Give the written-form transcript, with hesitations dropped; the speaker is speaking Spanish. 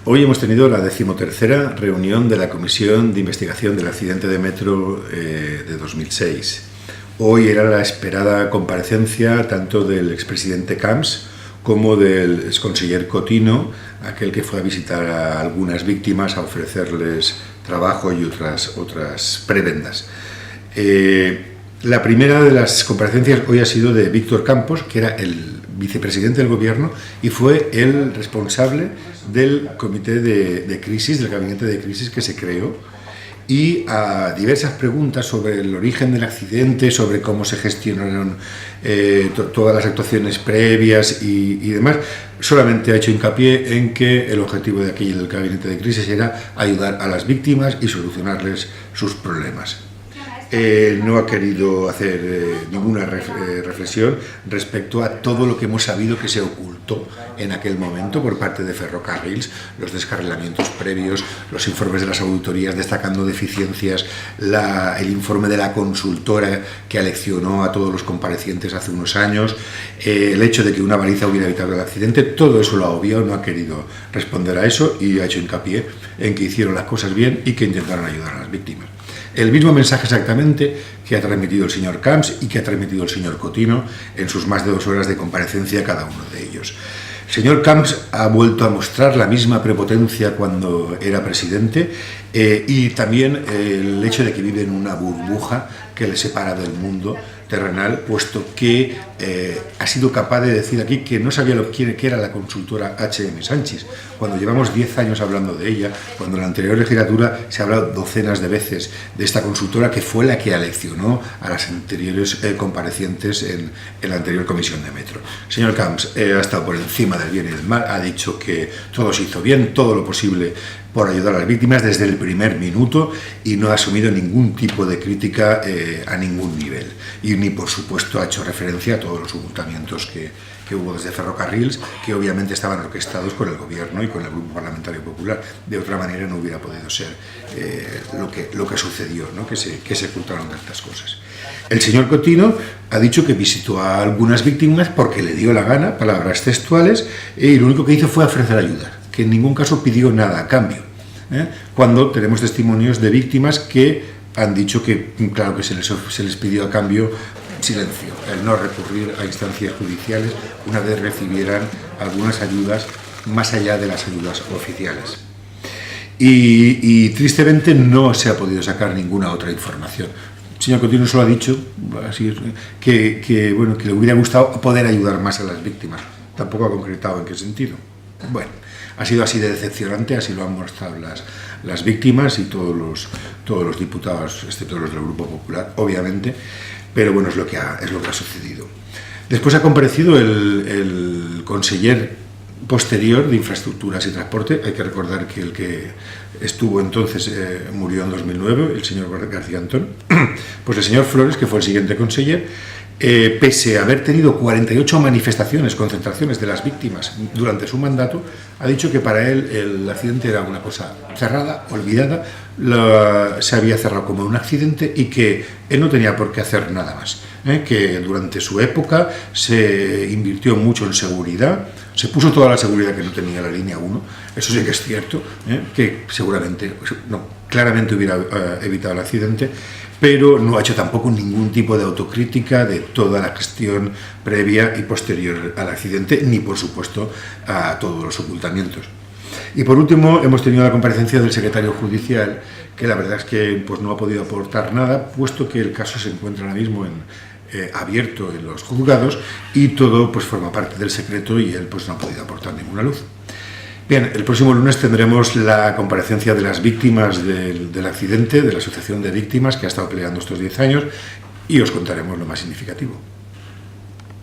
Hoy hemos tenido la 13ª reunión de la Comisión de Investigación del Accidente de Metro de 2006. Hoy era la esperada comparecencia tanto del expresidente Camps como del exconseller Cotino, aquel que fue a visitar a algunas víctimas a ofrecerles trabajo y otras prebendas. La primera de las comparecencias hoy ha sido de Víctor Campos, que era el vicepresidente del gobierno y fue el responsable del comité de crisis, del gabinete de crisis que se creó, y a diversas preguntas sobre el origen del accidente, sobre cómo se gestionaron todas las actuaciones previas y demás, solamente ha hecho hincapié en que el objetivo de aquel del gabinete de crisis era ayudar a las víctimas y solucionarles sus problemas. No ha querido hacer ninguna reflexión respecto a todo lo que hemos sabido que se ocultó en aquel momento por parte de Ferrocarrils, los descarrilamientos previos, los informes de las auditorías destacando deficiencias, el informe de la consultora que aleccionó a todos los comparecientes hace unos años, el hecho de que una baliza hubiera evitado el accidente. Todo eso lo ha obviado, no ha querido responder a eso y ha hecho hincapié en que hicieron las cosas bien y que intentaron ayudar a las víctimas. El mismo mensaje exactamente que ha transmitido el señor Camps y que ha transmitido el señor Cotino en sus más de 2 horas de comparecencia cada uno de ellos. El señor Camps ha vuelto a mostrar la misma prepotencia cuando era presidente y también el hecho de que vive en una burbuja que le separa del mundo terrenal, puesto que ha sido capaz de decir aquí que no sabía qué era la consultora H.M. Sánchez, cuando llevamos 10 años hablando de ella, cuando en la anterior legislatura se ha hablado docenas de veces de esta consultora que fue la que aleccionó a las anteriores comparecientes en la anterior comisión de Metro. El señor Camps ha estado por encima del bien y del mal, ha dicho que todo se hizo bien, todo lo posible por ayudar a las víctimas desde el primer minuto y no ha asumido ningún tipo de crítica a ningún nivel. Y ni por supuesto ha hecho referencia a todos los ocultamientos que hubo desde Ferrocarrils, que obviamente estaban orquestados con el gobierno y con el Grupo Parlamentario Popular. De otra manera no hubiera podido ser lo que sucedió, ¿no? que se ocultaron tantas cosas. El señor Cotino ha dicho que visitó a algunas víctimas porque le dio la gana, palabras textuales, y lo único que hizo fue ofrecer ayuda, que en ningún caso pidió nada a cambio, cuando tenemos testimonios de víctimas que han dicho que, claro, que se les pidió a cambio silencio, el no recurrir a instancias judiciales una vez recibieran algunas ayudas más allá de las ayudas oficiales. Y tristemente no se ha podido sacar ninguna otra información. El señor Cotino solo ha dicho así, que le hubiera gustado poder ayudar más a las víctimas. Tampoco ha concretado en qué sentido. Bueno, ha sido así de decepcionante, así lo han mostrado las víctimas y todos los diputados, excepto los del Grupo Popular, obviamente, pero bueno, es lo que ha sucedido. Después ha comparecido el conseller posterior de Infraestructuras y Transporte. Hay que recordar que el que estuvo entonces murió en 2009, el señor García Antón. Pues el señor Flores, que fue el siguiente conseller, pese a haber tenido 48 manifestaciones, concentraciones de las víctimas durante su mandato, ha dicho que para él el accidente era una cosa cerrada, olvidada, se había cerrado como un accidente y que él no tenía por qué hacer nada más, que durante su época se invirtió mucho en seguridad, se puso toda la seguridad que no tenía la línea 1, eso sí que es cierto, que seguramente, claramente hubiera evitado el accidente, pero no ha hecho tampoco ningún tipo de autocrítica de toda la gestión previa y posterior al accidente, ni por supuesto a todos los ocultamientos. Y por último hemos tenido la comparecencia del secretario judicial, que la verdad es que pues, no ha podido aportar nada, puesto que el caso se encuentra ahora mismo abierto en los juzgados y todo pues, forma parte del secreto y él pues, no ha podido aportar ninguna luz. Bien, el próximo lunes tendremos la comparecencia de las víctimas del accidente, de la Asociación de Víctimas que ha estado peleando estos 10 años y os contaremos lo más significativo.